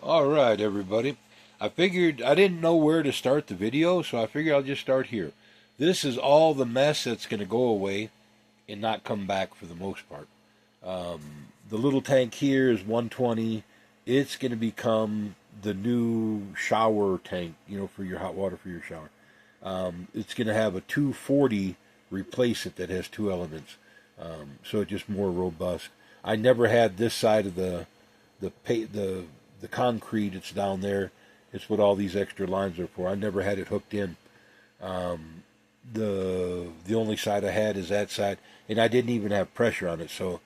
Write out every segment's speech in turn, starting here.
All right, everybody. I figured I didn't know where to start the video, so I figured I'll just start here. This is all the mess that's going to go away and not come back for the most part. The little tank here is 120. It's going to become the new shower tank, for your hot water for your shower. It's going to have a 240 replace it that has two elements, so it's just more robust. I never had this side of the the concrete. It's down there. It's what all these extra lines are for. I never had it hooked in. Um, the only side I had is that side, and I didn't even have pressure on it, so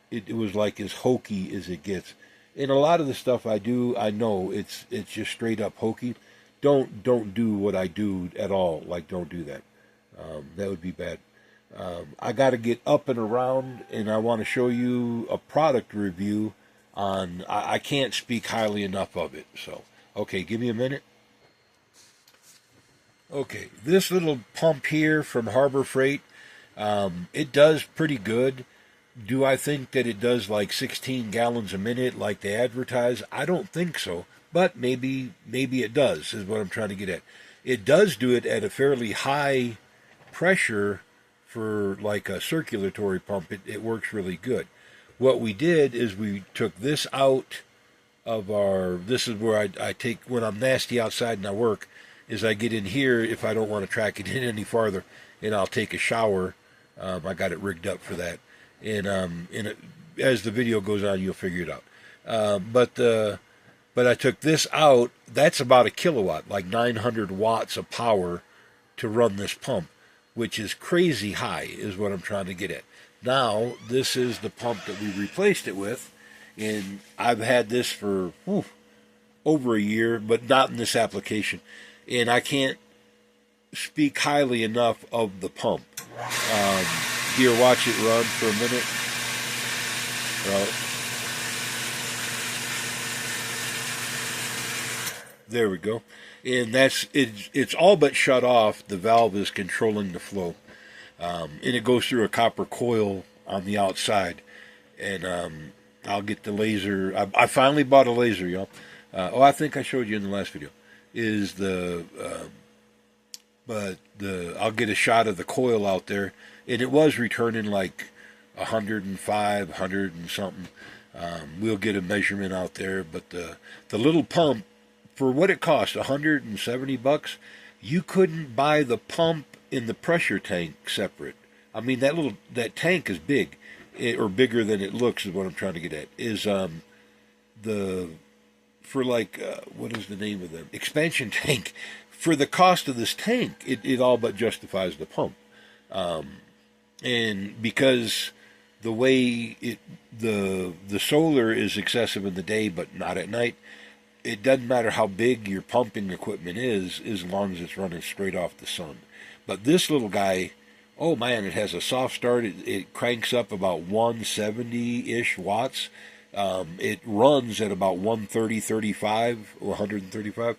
it was like as hokey as it gets. And a lot of the stuff I do, I know it's just straight up hokey. Don't do what I do at all. Like, don't do that. That would be bad. I got to get up and around, and I want to show you a product review on. I can't speak highly enough of it. So, okay, give me a minute. Okay, this little pump here from Harbor Freight, it does pretty good. Do I think that it does like 16 gallons a minute like they advertise? I don't think so, but maybe it does is what I'm trying to get at. It does do it at a fairly high pressure for like a circulatory pump. It works really good. What we did is we took this out of our. This is where I take when I'm nasty outside and I work. Is I get in here if I don't want to track it in any farther, and I'll take a shower. I got it rigged up for that, and as the video goes on, you'll figure it out. But I took this out. That's about a kilowatt, like 900 watts of power to run this pump, which is crazy high, is what I'm trying to get at. Now, this is the pump that we replaced it with, and I've had this for over a year, but not in this application. And I can't speak highly enough of the pump. Here, watch it run for a minute. There we go. And it's all but shut off. The valve is controlling the flow. And it goes through a copper coil on the outside. And I'll get the laser. I finally bought a laser, y'all. I think I showed you in the last video. I'll get a shot of the coil out there, and it was returning like 105, 100 and something. We'll get a measurement out there, but the little pump, for what it cost, $170, you couldn't buy the pump in the pressure tank separate. I mean, that tank is big, or bigger than it looks, is what I'm trying to get at. Is the for like what is the name of them? Expansion tank. For the cost of this tank, it all but justifies the pump. And because the way the solar is excessive in the day but not at night, it doesn't matter how big your pumping equipment is as long as it's running straight off the sun. But this little guy, oh man, it has a soft start. It cranks up about 170-ish watts. It runs at about 130, 35, or 135.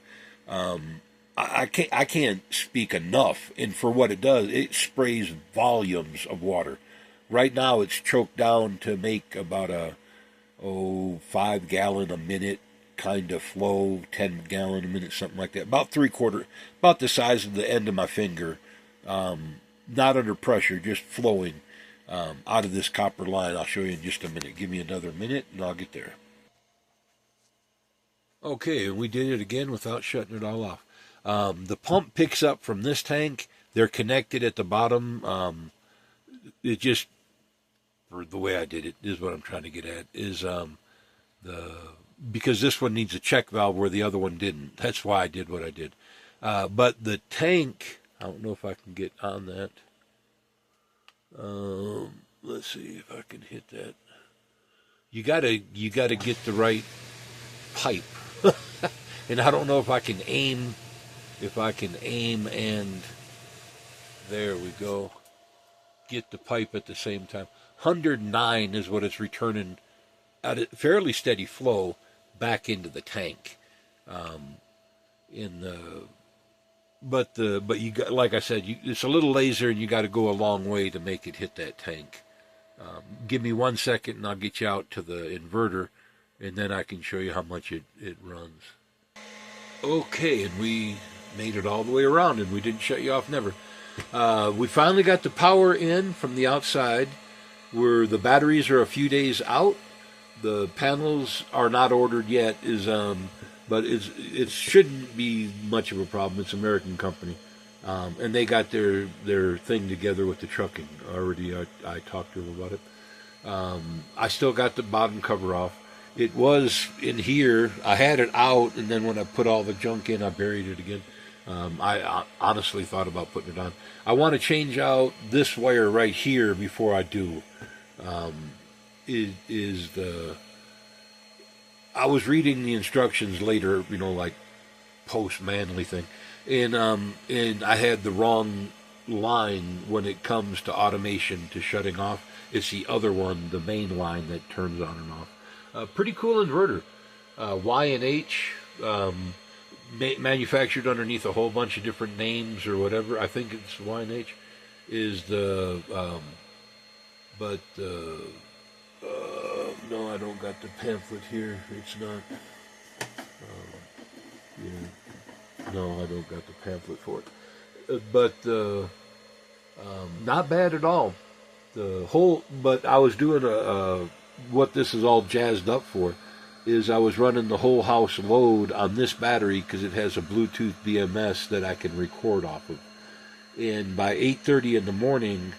I can't speak enough. And for what it does, it sprays volumes of water. Right now, it's choked down to make about a 5 gallon a minute kind of flow, 10 gallon a minute, something like that. About about the size of the end of my finger. Not under pressure, just flowing out of this copper line. I'll show you in just a minute. Give me another minute, and I'll get there. Okay, and we did it again without shutting it all off. The pump picks up from this tank. They're connected at the bottom. It just, for the way I did it, is what I'm trying to get at. Is because this one needs a check valve where the other one didn't. That's why I did what I did. But the tank, I don't know if I can get on that. Let's see if I can hit that. You gotta get the right pipe, and I don't know if I can aim. And there we go. Get the pipe at the same time. 109 is what it's returning at a fairly steady flow back into the tank. But you got, like I said, it's a little laser, and you got to go a long way to make it hit that tank. Give me 1 second, and I'll get you out to the inverter, and then I can show you how much it runs. Okay, and we made it all the way around, and we didn't shut you off, never. We finally got the power in from the outside, where the batteries are a few days out. The panels are not ordered yet, but it shouldn't be much of a problem. It's an American company, and they got their thing together with the trucking already. I talked to them about it. I still got the bottom cover off. It was in here. I had it out, and then when I put all the junk in, I buried it again. I honestly thought about putting it on. I want to change out this wire right here before I do. I was reading the instructions later, like post-Manly thing, and I had the wrong line when it comes to automation to shutting off. It's the other one, the main line that turns on and off. Pretty cool inverter. Y&H, manufactured underneath a whole bunch of different names or whatever. I think it's Y&H is the, no, I don't got the pamphlet here. It's not, no, I don't got the pamphlet for it. Not bad at all. But I was doing what this is all jazzed up for is I was running the whole house load on this battery because it has a Bluetooth BMS that I can record off of. And by 8:30 in the morning,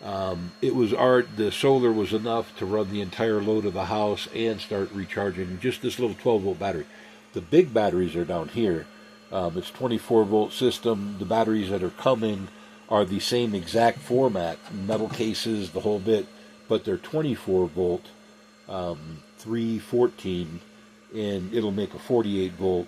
the solar was enough to run the entire load of the house and start recharging just this little 12-volt battery. The big batteries are down here. It's 24-volt system. The batteries that are coming are the same exact format, metal cases, the whole bit, but they're 24-volt, 314, and it'll make a 48-volt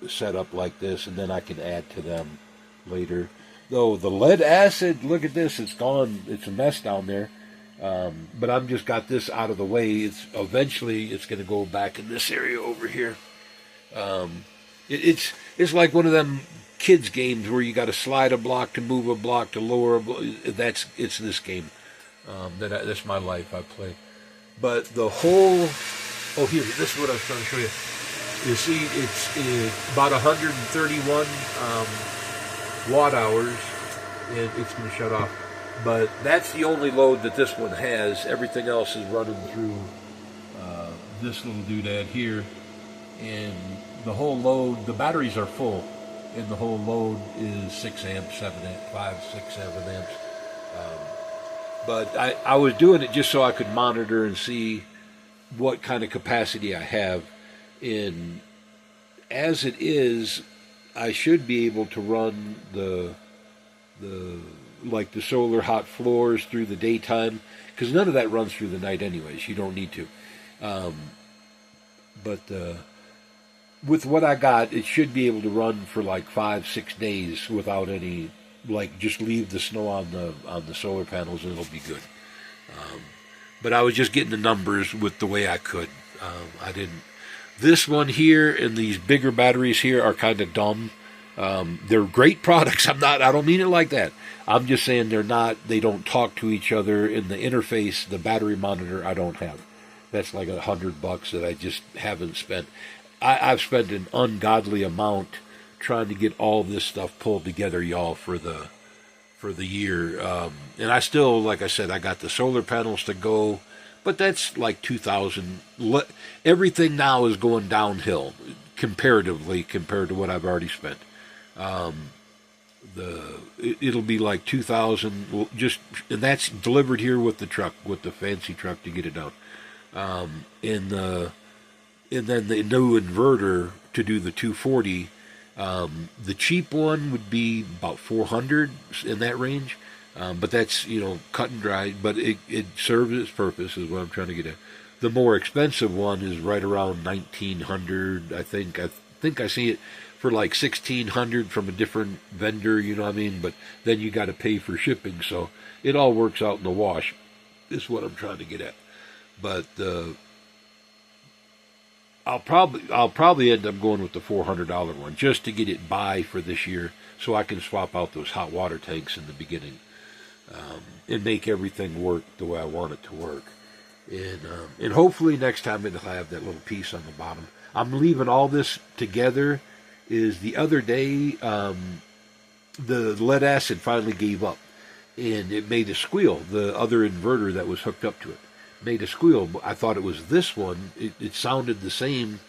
setup like this, and then I can add to them later. Though the lead acid, look at this, it's gone. It's a mess down there. But I've just got this out of the way. Eventually it's going to go back in this area over here. It's like one of them kids games where you got to slide a block to move a block to lower a block. It's this game. That's my life. I play. But the whole, here, this is what I was trying to show you. You see, it's about 131 watt hours, and it's going to shut off. But that's the only load that this one has. Everything else is running through this little doodad here. And the whole load, the batteries are full, and the whole load is 6 amps, 7 amps, 5, 6, 7 amps. But I was doing it just so I could monitor and see what kind of capacity I have. And as it is, I should be able to run the solar hot floors through the daytime, because none of that runs through the night anyways. You don't need to. But with what I got, it should be able to run for like 5-6 days without any, just leave the snow on the solar panels and it'll be good. But I was just getting the numbers with the way I could. I didn't. This one here and these bigger batteries here are kind of dumb. They're great products. I don't mean it like that. I'm just saying they don't talk to each other in the interface. The battery monitor I don't have. That's like $100 that I just haven't spent. I've spent an ungodly amount trying to get all this stuff pulled together, y'all, for the year. And I still, like I said, I got the solar panels to go, but that's like $2,000. Everything now is going downhill comparatively compared to what I've already spent. It'll be like $2,000 and that's delivered here with the truck, with the fancy truck to get it down. And then the new inverter to do the 240. The cheap one would be about $400 in that range, but that's cut and dried. But it serves its purpose, is what I'm trying to get at. The more expensive one is right around $1,900. I think I see it for like $1,600 from a different vendor. You know what I mean? But then you got to pay for shipping, so it all works out in the wash. Is what I'm trying to get at. But I'll probably end up going with the $400 one just to get it by for this year, so I can swap out those hot water tanks in the beginning and make everything work the way I want it to work. And hopefully next time it'll have that little piece on the bottom. I'm leaving all this together. Is the other day the lead acid finally gave up, and it made a squeal. The other inverter that was hooked up to it made a squeal. I thought it was this one. It sounded the same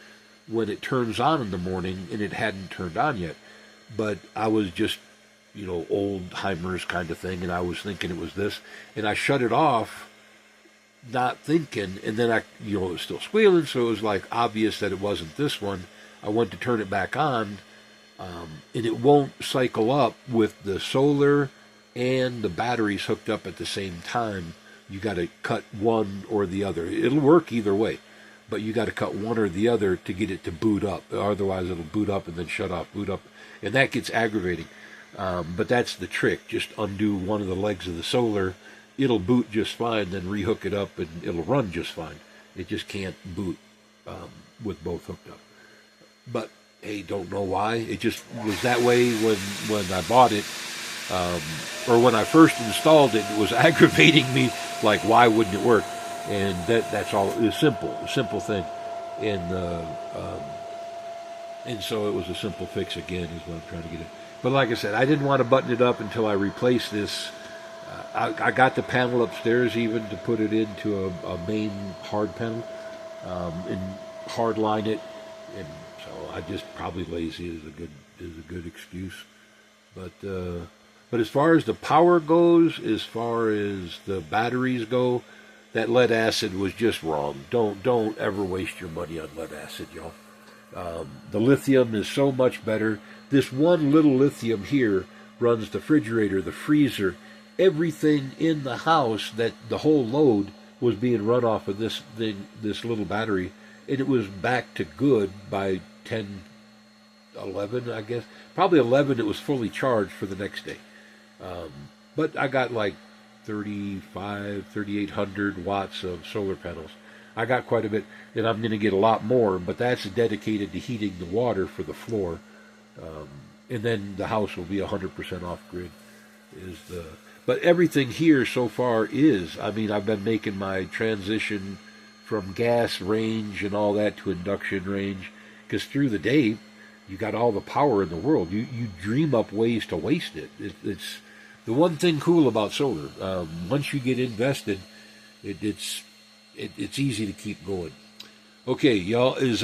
when it turns on in the morning, and it hadn't turned on yet. But I was just, Oldheimer's kind of thing, and I was thinking it was this, and I shut it off, not thinking, and then it was still squealing, so it was like obvious that it wasn't this one. I went to turn it back on, and it won't cycle up with the solar and the batteries hooked up at the same time. You got to cut one or the other. It'll work either way, but you got to cut one or the other to get it to boot up. Otherwise, it'll boot up and then shut off, boot up, and that gets aggravating. But that's the trick. Just undo one of the legs of the solar. It'll boot just fine, then rehook it up, and it'll run just fine. It just can't boot with both hooked up. But, hey, don't know why. It just was that way when I bought it. Or when I first installed it, it was aggravating me, like, why wouldn't it work? And that's all. It's simple, a simple thing. And so it was a simple fix again, is what I'm trying to get at. But like I said, I didn't want to button it up until I replaced this. I got the panel upstairs even to put it into a main hard panel and hard line it. And so I just probably lazy is a good excuse. But as far as the power goes, as far as the batteries go, that lead acid was just wrong. Don't ever waste your money on lead acid, y'all. The lithium is so much better. This one little lithium here runs the refrigerator, the freezer, everything in the house. That the whole load was being run off of this little battery, and it was back to good by 10, 11, I guess. Probably 11, it was fully charged for the next day. But I got like 3,800 watts of solar panels. I got quite a bit, and I'm going to get a lot more, but that's dedicated to heating the water for the floor. And then the house will be 100% off grid. But everything here so far is, I've been making my transition from gas range and all that to induction range, because through the day, you got all the power in the world. You dream up ways to waste it. It's the one thing cool about solar. Once you get invested, it's easy to keep going. Okay, y'all, is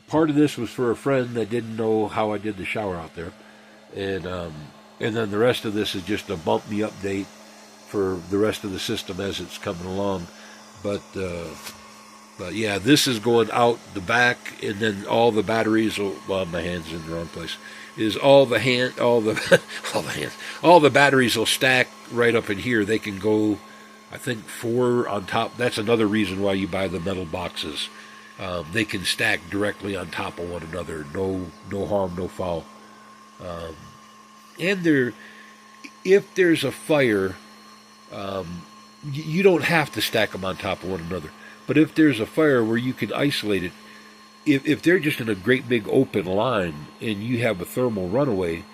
part of this was for a friend that didn't know how I did the shower out there, and then the rest of this is just a bump me update for the rest of the system as it's coming along. But yeah, this is going out the back, and then all the batteries will, well, my hand's in the wrong place, is all the batteries will stack right up in here. They can go, I think, 4 on top. That's another reason why you buy the metal boxes. They can stack directly on top of one another. No harm, no foul. And if there's a fire, you don't have to stack them on top of one another. But if there's a fire where you can isolate it, if they're just in a great big open line and you have a thermal runaway,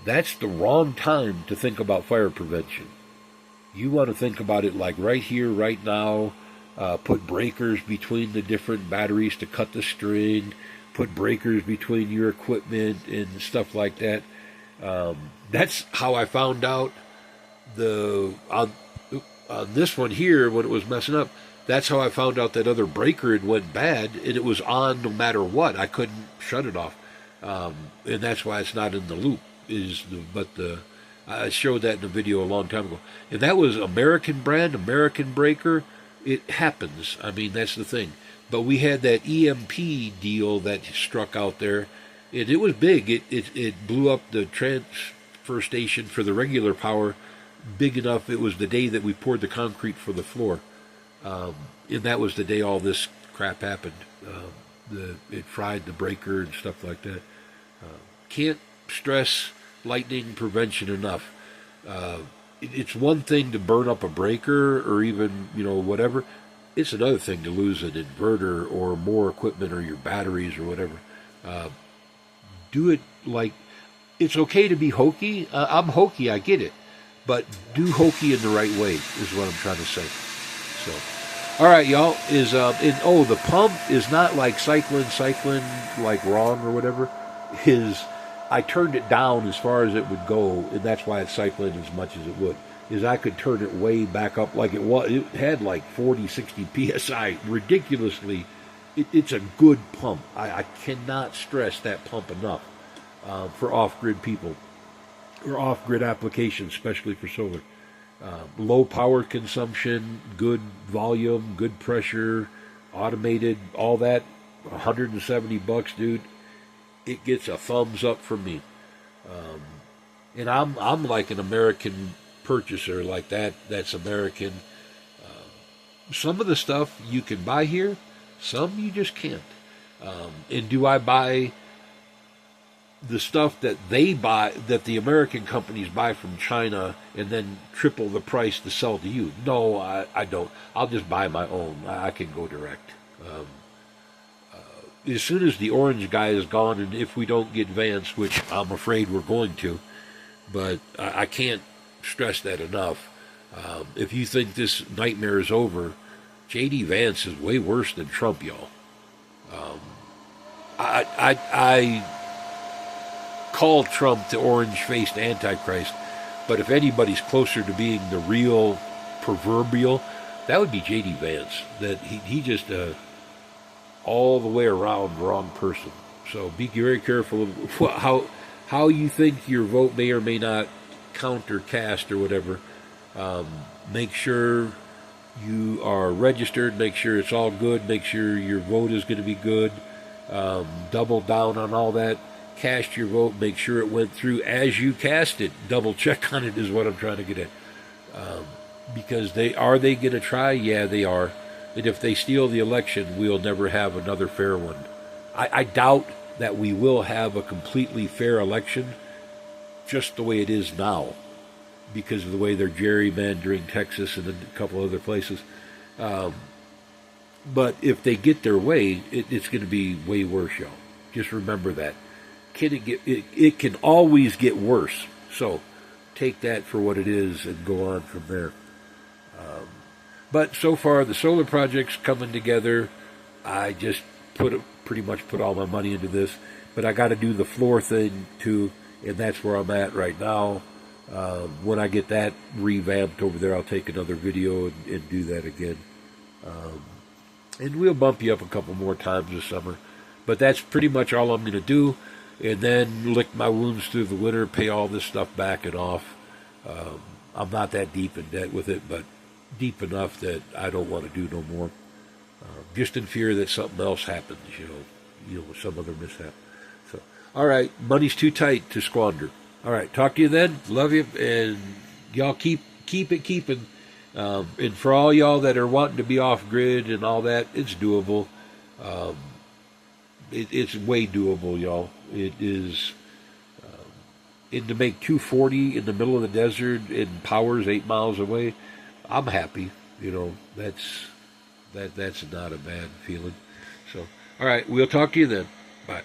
that's the wrong time to think about fire prevention. You want to think about it like right here, right now. Put breakers between the different batteries to cut the string. Put breakers between your equipment and stuff like that. That's how I found out on this one here when it was messing up. That's how I found out that other breaker had went bad, and it was on no matter what. I couldn't shut it off, and that's why it's not in the loop. I showed that in a video a long time ago, and that was American brand, American breaker. It happens. That's the thing. But we had that EMP deal that struck out there, and it was big. It blew up the transfer station for the regular power big enough. It was the day that we poured the concrete for the floor. And that was the day all this crap happened. It fried the breaker and stuff like that. Can't stress lightning prevention enough. It's one thing to burn up a breaker or even, whatever. It's another thing to lose an inverter or more equipment or your batteries or whatever. Do it like, it's okay to be hokey. I'm hokey, I get it. But do hokey in the right way is what I'm trying to say. So, All right, y'all. The pump is not like cycling like wrong or whatever. Is I turned it down as far as it would go, and that's why it's cycling as much as it would. Is I could turn it way back up like it was. It had like 40, 60 psi, ridiculously. It's a good pump. I cannot stress that pump enough for off-grid people or off-grid applications, especially for solar. Low power consumption, good volume, good pressure, automated, all that. $170, dude. It gets a thumbs up from me. And I'm like an American purchaser, like that. That's American. Some of the stuff you can buy here, some you just can't. And do I buy the stuff that they buy, that the American companies buy from China, and then triple the price to sell to you? No, I don't. I'll just buy my own. I can go direct. As soon as the orange guy is gone, and if we don't get Vance, which I'm afraid we're going to, but I can't stress that enough. If you think this nightmare is over, J.D. Vance is way worse than Trump, y'all. I call Trump the orange-faced Antichrist, but if anybody's closer to being the real proverbial, that would be J.D. Vance. That he just all the way around wrong person. So be very careful of how you think your vote may or may not count or cast or whatever. Make sure you are registered. Make sure it's all good. Make sure your vote is going to be good. Double down on all that. Cast your vote. Make sure it went through as you cast it. Double check on it is what I'm trying to get at. Because they going to try? Yeah, they are. And if they steal the election, we'll never have another fair one. I doubt that we will have a completely fair election just the way it is now, because of the way they're gerrymandering Texas and a couple other places. But if they get their way, it's going to be way worse, y'all. Just remember that. It can always get worse. So take that for what it is and go on from there. But so far, the solar project's coming together. I just pretty much put all my money into this. But I got to do the floor thing too, and that's where I'm at right now. When I get that revamped over there, I'll take another video and do that again. And we'll bump you up a couple more times this summer. But that's pretty much all I'm going to do. And then lick my wounds through the winter, pay all this stuff back and off. I'm not that deep in debt with it, but deep enough that I don't want to do no more. Just in fear that something else happens, some other mishap. So, all right, money's too tight to squander. All right, talk to you then. Love you, and y'all keep it keeping. And for all y'all that are wanting to be off grid and all that, it's doable. It's way doable, y'all. It is. And to make 240 in the middle of the desert and power's 8 miles away, I'm happy. That's not a bad feeling. So, all right, we'll talk to you then. Bye.